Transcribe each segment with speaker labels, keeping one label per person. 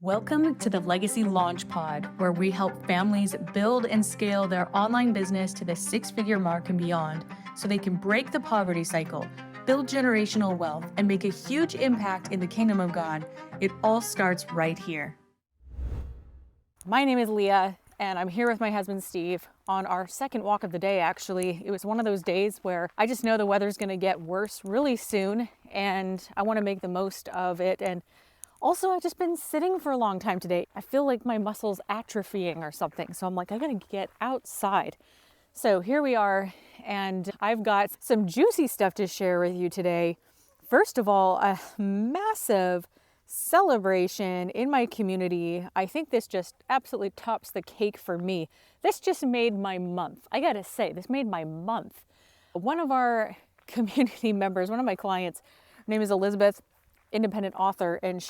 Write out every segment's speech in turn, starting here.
Speaker 1: Welcome to the Legacy LaunchPod, where we help families build and scale their online business to the six-figure mark and beyond so they can break the poverty cycle, build generational wealth, and make a huge impact in the kingdom of God. It all starts right here.
Speaker 2: My name is Leah, and I'm here with my husband, Steve, on our second walk of the day, actually. It was one of those days where I just know the weather's going to get worse really soon, and I want to make the most of it. And also, I've just been sitting for a long time today. I feel like my muscles atrophying or something. So I'm like, I gotta get outside. So here we are, and I've got some juicy stuff to share with you today. First of all, a massive celebration in my community. I think this just absolutely tops the cake for me. This just made my month. I gotta say, this made my month. One of our community members, one of my clients, her name is Elisabeth, independent author, and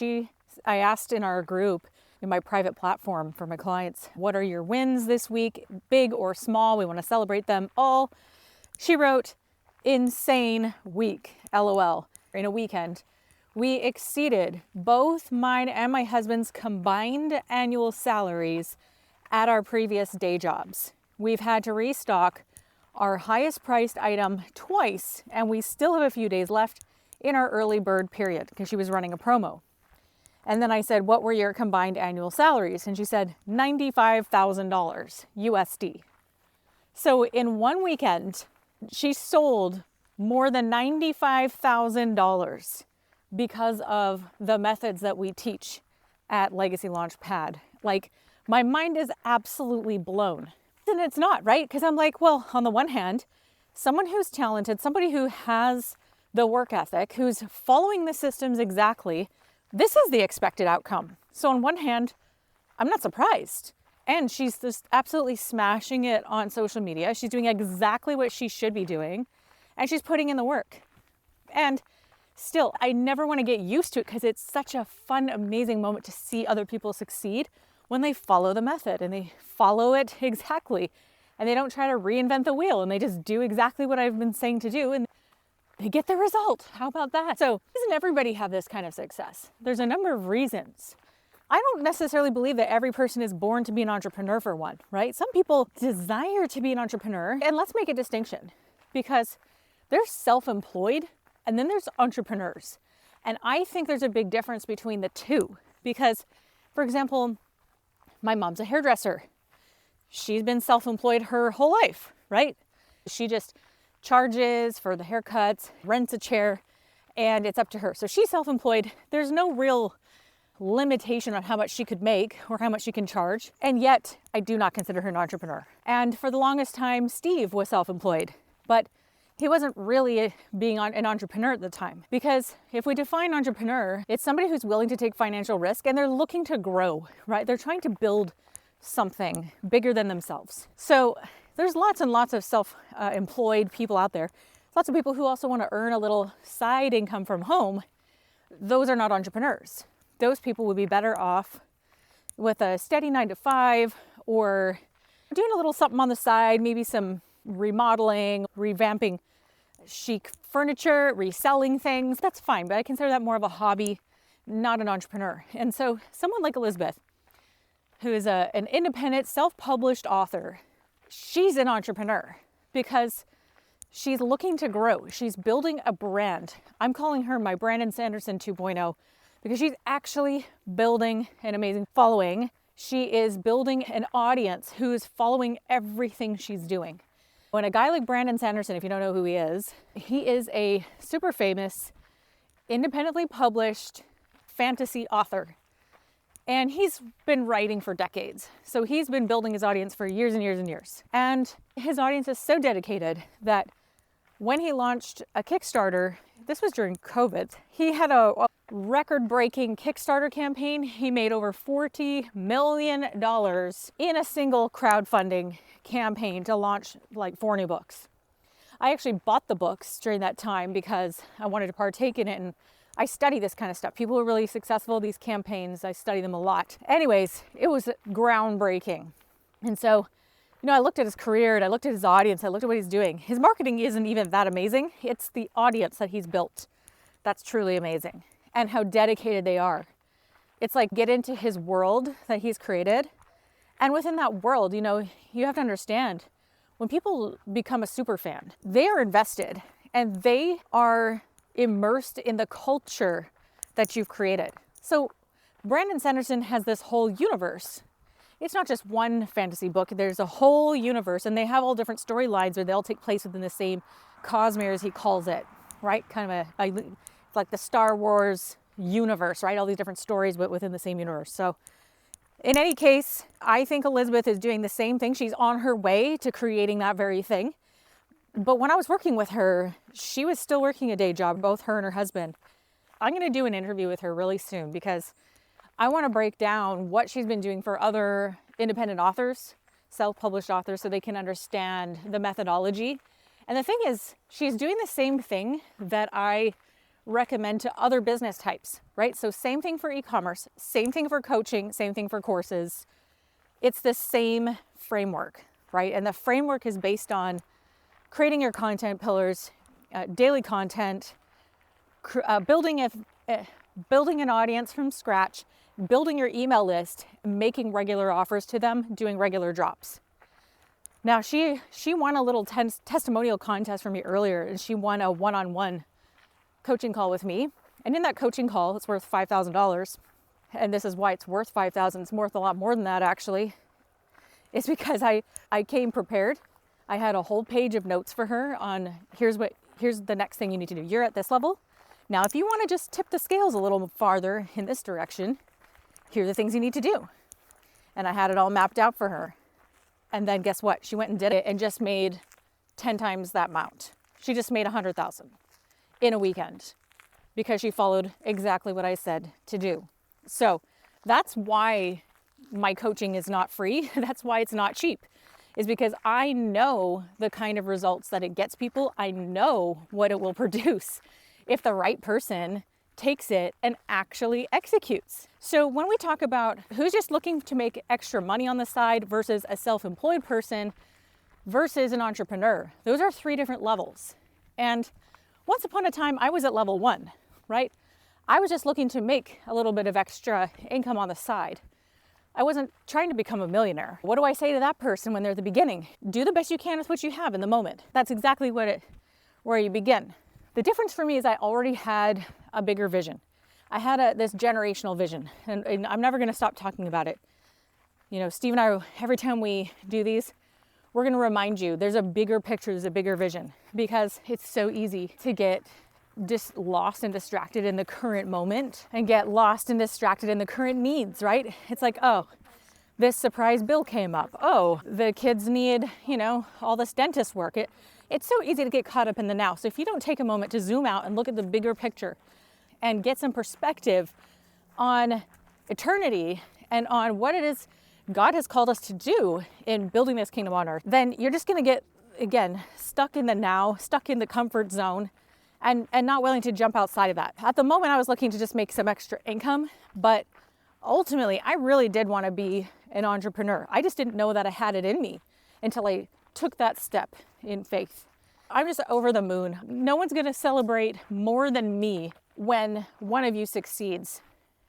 Speaker 2: I asked in our group, in my private platform for my clients, what are your wins this week, big or small? We want to celebrate them all. She wrote, insane week, LOL. In a weekend, we exceeded both mine and my husband's combined annual salaries at our previous day jobs. We've had to restock our highest priced item twice, and we still have a few days left in our early bird period because she was running a promo. And then I said, what were your combined annual salaries? And she said, $95,000 USD. So in one weekend, she sold more than $95,000 because of the methods that we teach at Legacy Launchpad. Like, my mind is absolutely blown. And it's not, right? Because I'm like, well, on the one hand, someone who's talented, somebody who has the work ethic, who's following the systems exactly, this is the expected outcome. So on one hand, I'm not surprised. And she's just absolutely smashing it on social media. She's doing exactly what she should be doing, and she's putting in the work. And still, I never want to get used to it because it's such a fun, amazing moment to see other people succeed when they follow the method and they follow it exactly. And they don't try to reinvent the wheel, and they just do exactly what I've been saying to do. And they get the result. How about that? So doesn't everybody have this kind of success? There's a number of reasons. I don't necessarily believe that every person is born to be an entrepreneur for one, right? Some people desire to be an entrepreneur. And let's make a distinction, because there's self-employed and then there's entrepreneurs. And I think there's a big difference between the two because, for example, my mom's a hairdresser. She's been self-employed her whole life, right? She just charges for the haircuts, rents a chair, and it's up to her. So she's self-employed. There's no real limitation on how much she could make or how much she can charge. And yet I do not consider her an entrepreneur. And for the longest time, Steve was self-employed, but he wasn't really being an entrepreneur at the time. Because if we define entrepreneur, it's somebody who's willing to take financial risk and they're looking to grow, right? They're trying to build something bigger than themselves. So there's lots and lots of self-employed people out there. Lots of people who also want to earn a little side income from home. Those are not entrepreneurs. Those people would be better off with a steady 9-to-5 or doing a little something on the side, maybe some remodeling, revamping chic furniture, reselling things. That's fine, but I consider that more of a hobby, not an entrepreneur. And so someone like Elisabeth, who is an independent, self-published author, she's an entrepreneur because she's looking to grow. She's building a brand. I'm calling her my Brandon Sanderson 2.0 because she's actually building an amazing following. She is building an audience who's following everything she's doing. When a guy like Brandon Sanderson, if you don't know who he is a super famous, independently published fantasy author. And he's been writing for decades. So he's been building his audience for years and years and years. And his audience is so dedicated that when he launched a Kickstarter, this was during COVID, he had a record-breaking Kickstarter campaign. He made over $40 million in a single crowdfunding campaign to launch like 4 new books. I actually bought the books during that time because I wanted to partake in it, and I study this kind of stuff. People who are really successful, these campaigns, I study them a lot. Anyways, it was groundbreaking. And so, I looked at his career and I looked at his audience, I looked at what he's doing. His marketing isn't even that amazing. It's the audience that he's built that's truly amazing and how dedicated they are. It's like get into his world that he's created. And within that world, you have to understand when people become a super fan, they are invested and they are immersed in the culture that you've created. So Brandon Sanderson has this whole universe. It's not just one fantasy book. There's a whole universe, and they have all different storylines where they'll take place within the same cosmere, as he calls it, right? Kind of like the Star Wars universe, right? All these different stories, but within the same universe. So in any case, I think Elisabeth is doing the same thing. She's on her way to creating that very thing. But when I was working with her, she was still working a day job, both her and her husband. I'm going to do an interview with her really soon because I want to break down what she's been doing for other independent authors, self-published authors, so they can understand the methodology. And the thing is, she's doing the same thing that I recommend to other business types, right? So same thing for e-commerce, same thing for coaching, same thing for courses. It's the same framework, right? And the framework is based on creating your content pillars, daily content, building an audience from scratch, building your email list, making regular offers to them, doing regular drops. Now she won a little testimonial contest for me earlier, and she won a one-on-one coaching call with me. And in that coaching call, it's worth $5,000. And this is why it's worth $5,000. It's worth a lot more than that, actually. It's because I came prepared. I had a whole page of notes for her on here's the next thing you need to do. You're at this level. Now, if you want to just tip the scales a little farther in this direction, here are the things you need to do. And I had it all mapped out for her. And then guess what? She went and did it and just made 10 times that amount. She just made 100,000 in a weekend because she followed exactly what I said to do. So that's why my coaching is not free. That's why it's not cheap, is because I know the kind of results that it gets people. I know what it will produce if the right person takes it and actually executes. So when we talk about who's just looking to make extra money on the side versus a self-employed person versus an entrepreneur, those are three different levels. And once upon a time, I was at level 1, right? I was just looking to make a little bit of extra income on the side. I wasn't trying to become a millionaire. What do I say to that person when they're at the beginning? Do the best you can with what you have in the moment. That's exactly where you begin. The difference for me is I already had a bigger vision. I had this generational vision, and I'm never going to stop talking about it. Steve and I, every time we do these, we're going to remind you there's a bigger picture, there's a bigger vision, because it's so easy to get just lost and distracted in the current moment and get lost and distracted in the current needs, right? It's like, oh, this surprise bill came up. Oh, the kids need, all this dentist work. It's so easy to get caught up in the now. So if you don't take a moment to zoom out and look at the bigger picture and get some perspective on eternity and on what it is God has called us to do in building this kingdom on earth, then you're just going to get, again, stuck in the now, stuck in the comfort zone, and not willing to jump outside of that. At the moment, I was looking to just make some extra income, but ultimately, I really did want to be an entrepreneur. I just didn't know that I had it in me until I took that step in faith. I'm just over the moon. No one's going to celebrate more than me when one of you succeeds.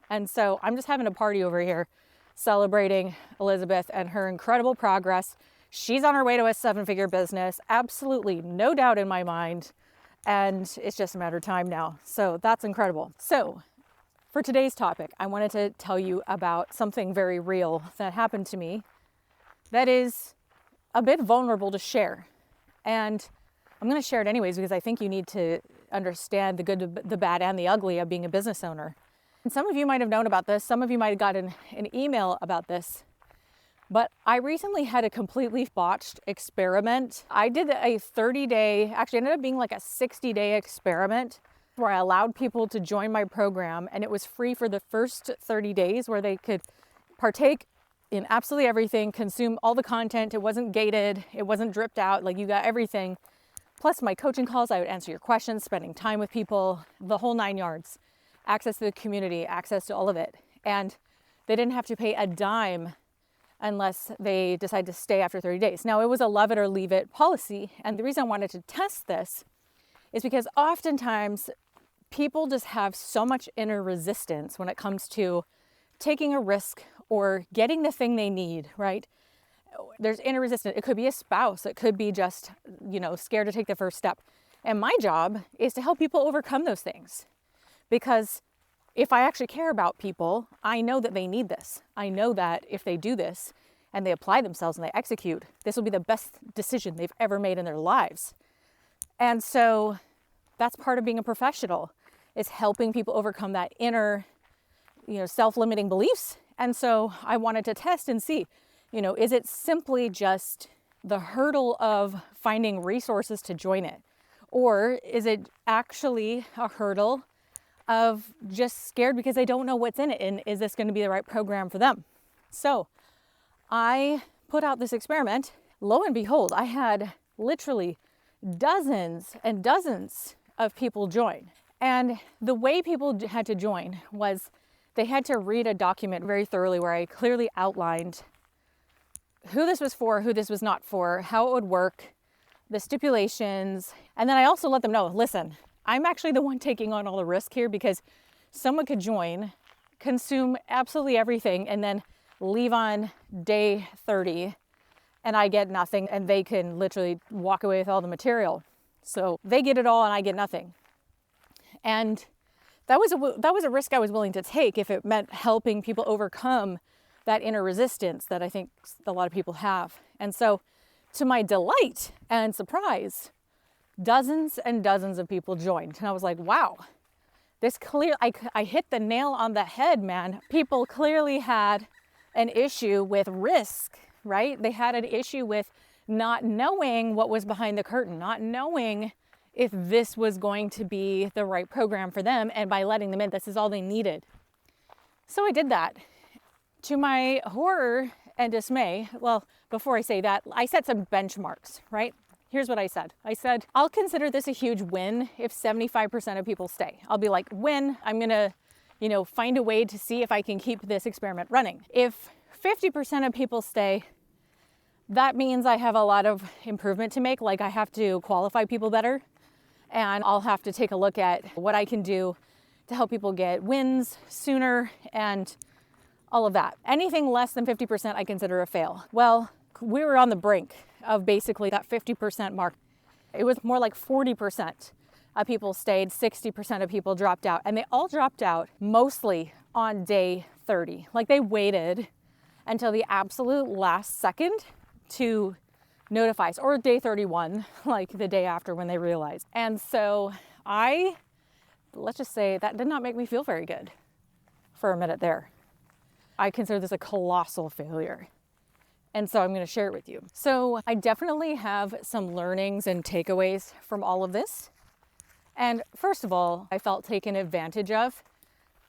Speaker 2: And so I'm just having a party over here celebrating Elisabeth and her incredible progress. She's on her way to a 7-figure business. Absolutely no doubt in my mind. And it's just a matter of time now. So that's incredible. So for today's topic, I wanted to tell you about something very real that happened to me that is a bit vulnerable to share. And I'm going to share it anyways because I think you need to understand the good, the bad, and the ugly of being a business owner. And some of you might have known about this. Some of you might have gotten an email about this. But I recently had a completely botched experiment. I did a 30-day, actually ended up being like a 60-day experiment where I allowed people to join my program, and it was free for the first 30 days where they could partake in absolutely everything, consume all the content. It wasn't gated, it wasn't dripped out, like you got everything. Plus my coaching calls, I would answer your questions, spending time with people, the whole 9 yards. Access to the community, access to all of it. And they didn't have to pay a dime unless they decide to stay after 30 days. Now, it was a love it or leave it policy. And the reason I wanted to test this is because oftentimes people just have so much inner resistance when it comes to taking a risk or getting the thing they need, right? There's inner resistance. It could be a spouse. It could be just, scared to take the first step. And my job is to help people overcome those things. Because if I actually care about people, I know that they need this. I know that if they do this and they apply themselves and they execute, this will be the best decision they've ever made in their lives. And so that's part of being a professional, is helping people overcome that inner, self-limiting beliefs. And so I wanted to test and see, is it simply just the hurdle of finding resources to join it? Or is it actually a hurdle of just scared because they don't know what's in it, and is this going to be the right program for them? So I put out this experiment. Lo and behold, I had literally dozens and dozens of people join. And the way people had to join was they had to read a document very thoroughly where I clearly outlined who this was for, who this was not for, how it would work, the stipulations. And then I also let them know, listen, I'm actually the one taking on all the risk here, because someone could join, consume absolutely everything, and then leave on day 30 and I get nothing, and they can literally walk away with all the material. So they get it all and I get nothing. And that was a risk I was willing to take if it meant helping people overcome that inner resistance that I think a lot of people have. And so, to my delight and surprise, dozens and dozens of people joined. And I was like, wow, I hit the nail on the head, man. People clearly had an issue with risk, right? They had an issue with not knowing what was behind the curtain, not knowing if this was going to be the right program for them. And by letting them in, this is all they needed. So I did that. To my horror and dismay, well, before I say that, I set some benchmarks, right? Here's what I said. I said, I'll consider this a huge win if 75% of people stay. I'll be like, win, I'm gonna, find a way to see if I can keep this experiment running. If 50% of people stay, that means I have a lot of improvement to make. Like, I have to qualify people better, and I'll have to take a look at what I can do to help people get wins sooner and all of that. Anything less than 50% I consider a fail. Well, we were on the brink of basically that 50% mark. It was more like 40% of people stayed, 60% of people dropped out, and they all dropped out mostly on day 30. Like, they waited until the absolute last second to notify us, or day 31, like the day after when they realized. And so let's just say that did not make me feel very good for a minute there. I consider this a colossal failure. And so I'm going to share it with you. So I definitely have some learnings and takeaways from all of this. And first of all, I felt taken advantage of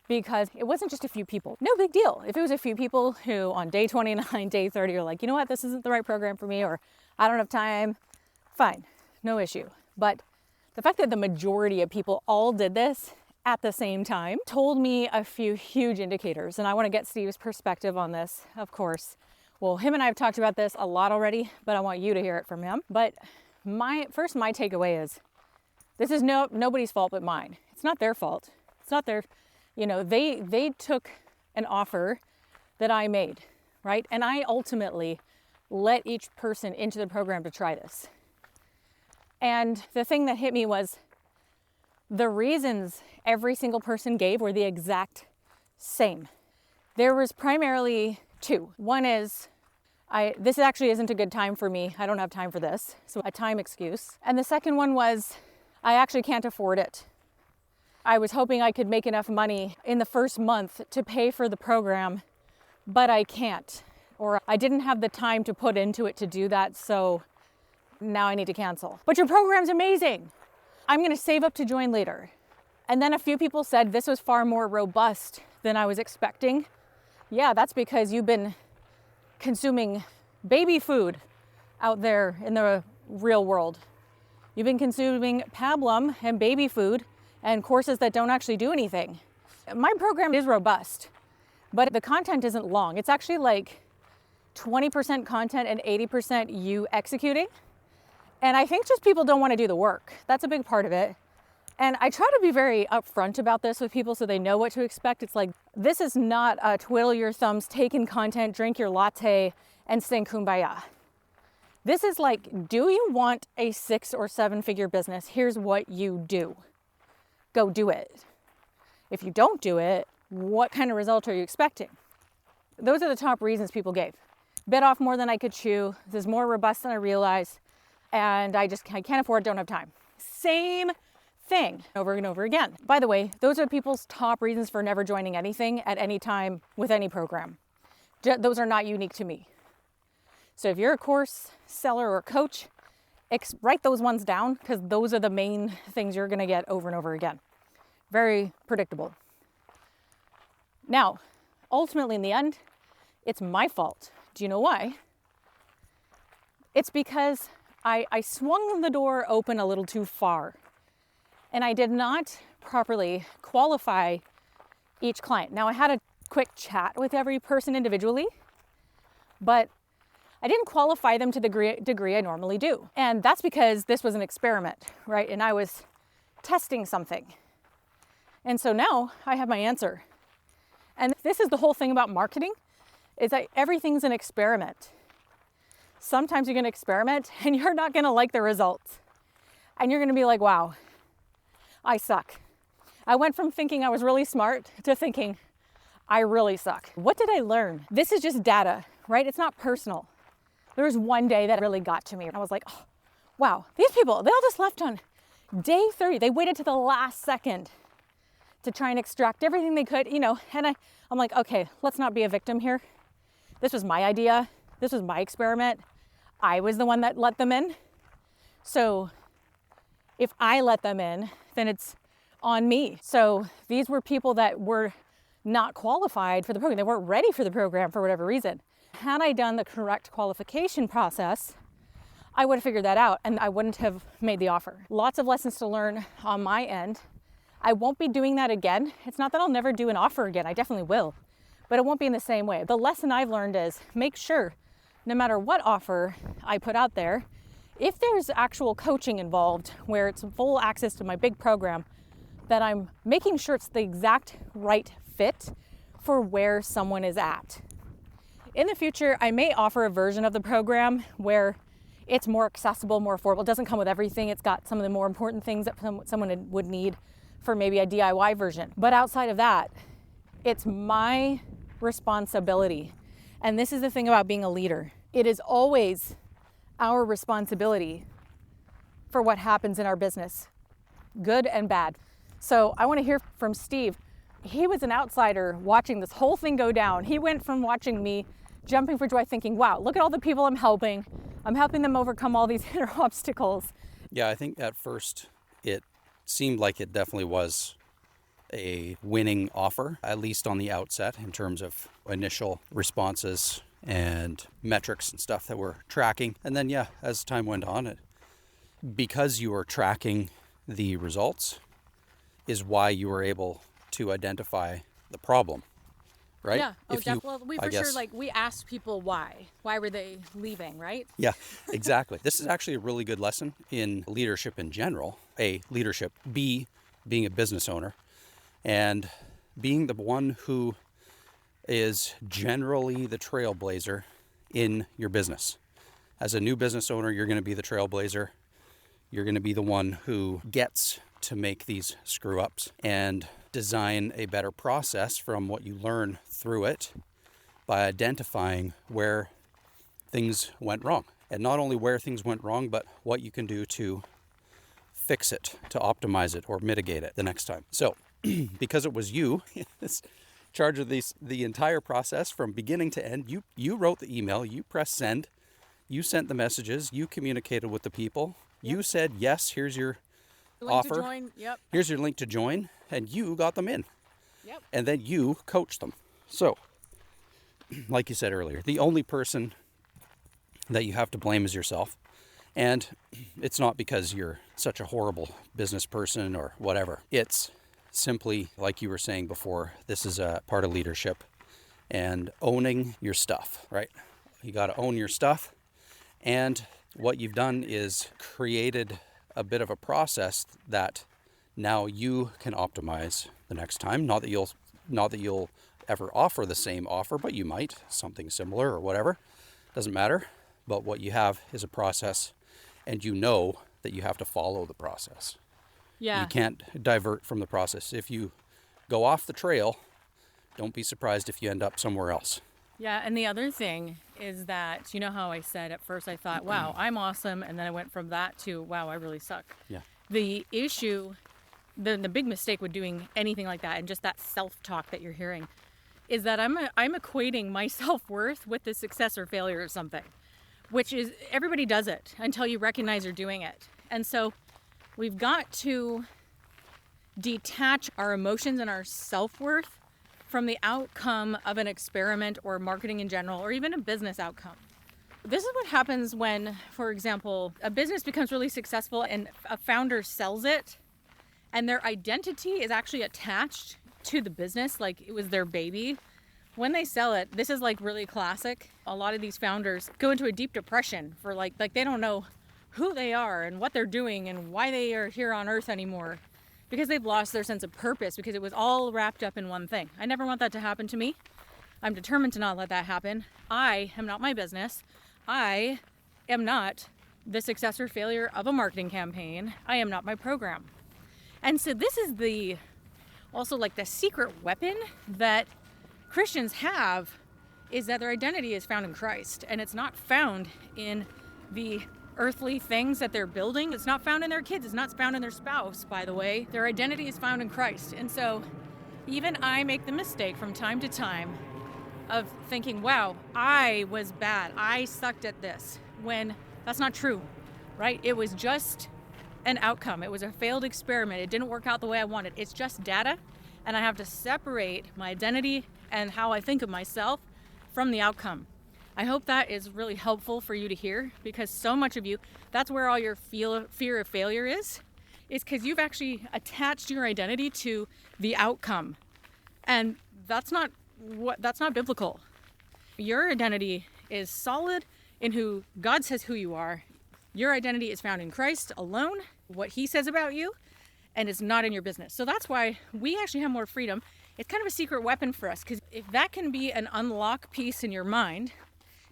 Speaker 2: because it wasn't just a few people. No big deal. If it was a few people who on day 29, day 30 are like, you know what, this isn't the right program for me, or I don't have time, fine, no issue. But the fact that the majority of people all did this at the same time told me a few huge indicators. And I want to get Steve's perspective on this, of course. Well, him and I have talked about this a lot already, but I want you to hear it from him. But my takeaway is, this is nobody's fault but mine. It's not their fault. It's not their, they took an offer that I made, right? And I ultimately let each person into the program to try this. And the thing that hit me was the reasons every single person gave were the exact same. There was primarily two. One is, this actually isn't a good time for me. I don't have time for this. So a time excuse. And the second one was, I actually can't afford it. I was hoping I could make enough money in the first month to pay for the program, but I can't. Or I didn't have the time to put into it to do that, so now I need to cancel. But your program's amazing. I'm going to save up to join later. And then a few people said this was far more robust than I was expecting. Yeah, that's because you've been consuming baby food out there in the real world. You've been consuming pablum and baby food and courses that don't actually do anything. My program is robust, but the content isn't long. It's actually like 20% content and 80% you executing. And I think just people don't want to do the work. That's a big part of it. And I try to be very upfront about this with people so they know what to expect. It's like, this is not a twiddle your thumbs, take in content, drink your latte, and sing kumbaya. This is like, do you want a 6 or 7 figure business? Here's what you do. Go do it. If you don't do it, what kind of result are you expecting? Those are the top reasons people gave. Bit off more than I could chew. This is more robust than I realized. And I can't afford, don't have time. Same thing over and over again. By the way, those are people's top reasons for never joining anything at any time with any program. Those are not unique to me. So if you're a course seller or coach, write those ones down, because those are the main things you're going to get over and over again. Very predictable. Now, ultimately in the end, it's my fault. Do you know why? It's because I swung the door open a little too far, and I did not properly qualify each client. Now, I had a quick chat with every person individually, but I didn't qualify them to the degree I normally do. And that's because this was an experiment, right? And I was testing something. And so now I have my answer. And this is the whole thing about marketing, is that everything's an experiment. Sometimes you're gonna experiment and you're not gonna like the results. And you're gonna be like, wow, I suck. I went from thinking I was really smart to thinking I really suck. What did I learn? This is just data, right? It's not personal. There was one day that really got to me. I was like, oh, wow, these people, they all just left on day 30. They waited to the last second to try and extract everything they could, and I'm like, okay, let's not be a victim here. This was my idea. This was my experiment. I was the one that let them in. So if I let them in, then it's on me. So these were people that were not qualified for the program. They weren't ready for the program for whatever reason. Had I done the correct qualification process, I would have figured that out and I wouldn't have made the offer. Lots of lessons to learn on my end. I won't be doing that again. It's not that I'll never do an offer again. I definitely will, but it won't be in the same way. The lesson I've learned is make sure no matter what offer I put out there, if there's actual coaching involved where it's full access to my big program, that I'm making sure it's the exact right fit for where someone is at. In the future, I may offer a version of the program where it's more accessible, more affordable. It doesn't come with everything. It's got some of the more important things that someone would need for maybe a DIY version. But outside of that, it's my responsibility. And this is the thing about being a leader. It is always our responsibility for what happens in our business, good and bad. So I want to hear from Steve. He was an outsider watching this whole thing go down. He went from watching me jumping for joy thinking, wow, look at all the people I'm helping. I'm helping them overcome all these inner obstacles.
Speaker 3: Yeah, I think at first it seemed like it definitely was a winning offer, at least on the outset, in terms of initial responses and metrics and stuff that we're tracking. And then, yeah, as time went on, because you were tracking the results is why you were able to identify the problem, right?
Speaker 2: Yeah, we asked people why. Why were they leaving, right?
Speaker 3: Yeah, exactly. This is actually a really good lesson in leadership in general. A, leadership. B, being a business owner. And being the one who is generally the trailblazer in your business. As a new business owner, you're going to be the trailblazer. You're going to be the one who gets to make these screw ups and design a better process from what you learn through it by identifying where things went wrong. And not only where things went wrong, but what you can do to fix it, to optimize it or mitigate it the next time. So because it was you in charge of the entire process from beginning to end, you wrote the email, you pressed send, you sent the messages, you communicated with the people, you said, yes, here's your offer.
Speaker 2: To join. Yep.
Speaker 3: Here's your link to join, and you got them in.
Speaker 2: Yep.
Speaker 3: And then you coached them. So, like you said earlier, the only person that you have to blame is yourself. And it's not because you're such a horrible business person or whatever. It's simply, like you were saying before, this is a part of leadership and owning your stuff, right? You got to own your stuff. And what you've done is created a bit of a process that Now you can optimize the next time. Not that you'll ever offer the same offer, but you might, something similar or whatever. Doesn't matter. But what you have is a process, and you know that you have to follow the process.
Speaker 2: Yeah.
Speaker 3: You can't divert from the process. If you go off the trail, don't be surprised if you end up somewhere else.
Speaker 2: Yeah, and the other thing is that, you know how I said at first I thought, wow, I'm awesome, and then I went from that to, wow, I really suck.
Speaker 3: Yeah.
Speaker 2: The issue, the big mistake with doing anything like that, and just that self-talk that you're hearing, is that I'm equating my self-worth with the success or failure of something, which is, everybody does it until you recognize you're doing it. And so we've got to detach our emotions and our self-worth from the outcome of an experiment or marketing in general, or even a business outcome. This is what happens when, for example, a business becomes really successful and a founder sells it and their identity is actually attached to the business like it was their baby. When they sell it, this is like really classic. A lot of these founders go into a deep depression for like they don't know who they are and what they're doing and why they are here on earth anymore, because they've lost their sense of purpose, because it was all wrapped up in one thing. I never want that to happen to me. I'm determined to not let that happen. I am not my business. I am not the success or failure of a marketing campaign. I am not my program. And so this is also like the secret weapon that Christians have, is that their identity is found in Christ, and it's not found in the earthly things that they're building. It's not found in their kids. It's not found in their spouse, by the way. Their identity is found in Christ. And so even I make the mistake from time to time of thinking, wow, I was bad. I sucked at this, when that's not true, right? It was just an outcome. It was a failed experiment. It didn't work out the way I wanted. It's just data, and I have to separate my identity and how I think of myself from the outcome. I hope that is really helpful for you to hear, because so much of you, that's where all your fear of failure is because you've actually attached your identity to the outcome. And that's not biblical. Your identity is solid in who God says who you are. Your identity is found in Christ alone, what he says about you, and it's not in your business. So that's why we actually have more freedom. It's kind of a secret weapon for us, because if that can be an unlock piece in your mind,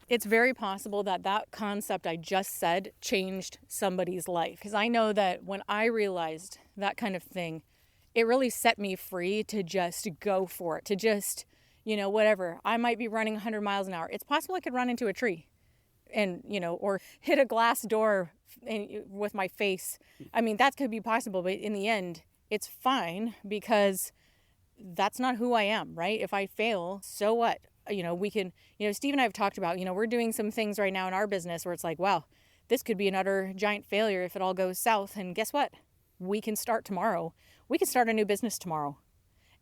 Speaker 2: it's very possible that that concept I just said changed somebody's life. Because I know that when I realized that kind of thing, it really set me free to just go for it, to just, whatever. I might be running 100 miles an hour. It's possible I could run into a tree and, or hit a glass door with my face. I mean, that could be possible, but in the end, it's fine, because that's not who I am, right? If I fail, so what? We can, Steve and I have talked about, we're doing some things right now in our business where it's like, wow, this could be an utter giant failure if it all goes south. And guess what? We can start tomorrow. We can start a new business tomorrow,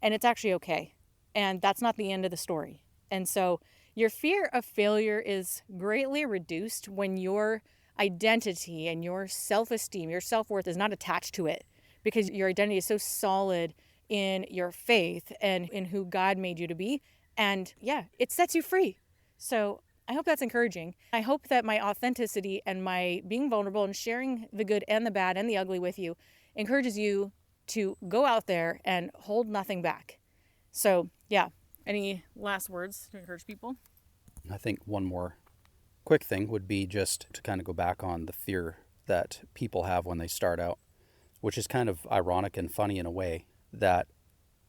Speaker 2: and it's actually okay. And that's not the end of the story. And so your fear of failure is greatly reduced when your identity and your self-esteem, your self-worth is not attached to it, because your identity is so solid in your faith and in who God made you to be. And yeah, it sets you free. So I hope that's encouraging. I hope that my authenticity and my being vulnerable and sharing the good and the bad and the ugly with you encourages you to go out there and hold nothing back. So yeah, any last words to encourage people?
Speaker 3: I think one more quick thing would be just to kind of go back on the fear that people have when they start out, which is kind of ironic and funny in a way, that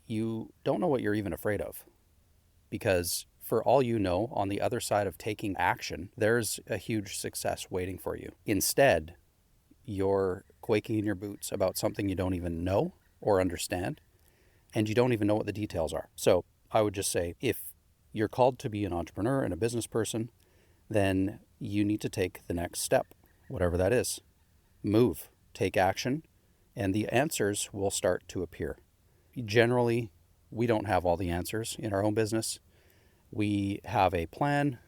Speaker 3: you don't know what you're even afraid of. Because for all you know, on the other side of taking action, there's a huge success waiting for you. Instead, you're quaking in your boots about something you don't even know or understand, and you don't even know what the details are. So I would just say, if you're called to be an entrepreneur and a business person, then you need to take the next step, whatever that is. Move, take action, and the answers will start to appear. Generally, we don't have all the answers in our own business. We have a plan,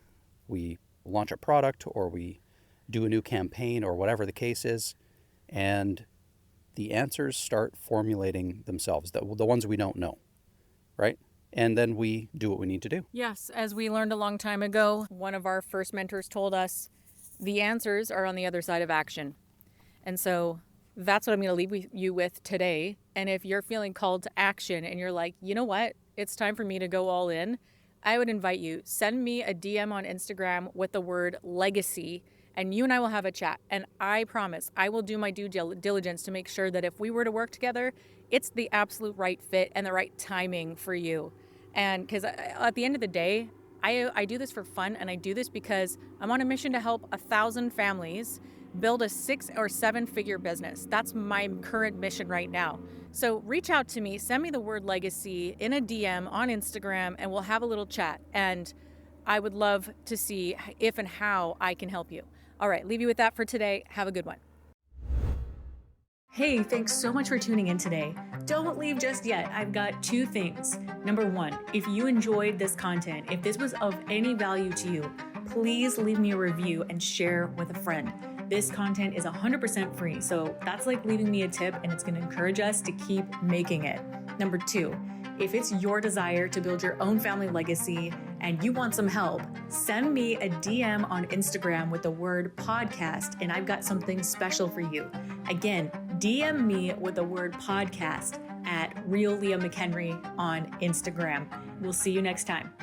Speaker 3: we launch a product, or we do a new campaign, or whatever the case is, and the answers start formulating themselves, the ones we don't know, right? And then we do what we need to do.
Speaker 2: Yes, as we learned a long time ago, one of our first mentors told us, the answers are on the other side of action. And so that's what I'm going to leave you with today, And if you're feeling called to action and you're like, you know what, it's time for me to go all in, I would invite you, send me a DM on Instagram with the word legacy, and you and I will have a chat. And I promise I will do my due diligence to make sure that if we were to work together, it's the absolute right fit and the right timing for you. And because at the end of the day, I do this for fun, and I do this because I'm on a mission to help 1,000 families build a 6 or 7 figure business. That's my current mission right now. So reach out to me, send me the word legacy in a DM on Instagram, and we'll have a little chat. And I would love to see if and how I can help you. All right, leave you with that for today. Have a good one.
Speaker 1: Hey, thanks so much for tuning in today. Don't leave just yet. I've got 2 things. Number 1, if you enjoyed this content, if this was of any value to you, please leave me a review and share with a friend. This content is 100% free, so that's like leaving me a tip, and it's going to encourage us to keep making it. Number 2, if it's your desire to build your own family legacy and you want some help, send me a DM on Instagram with the word podcast, and I've got something special for you. Again, DM me with the word podcast at Real Leah McHenry on Instagram. We'll see you next time.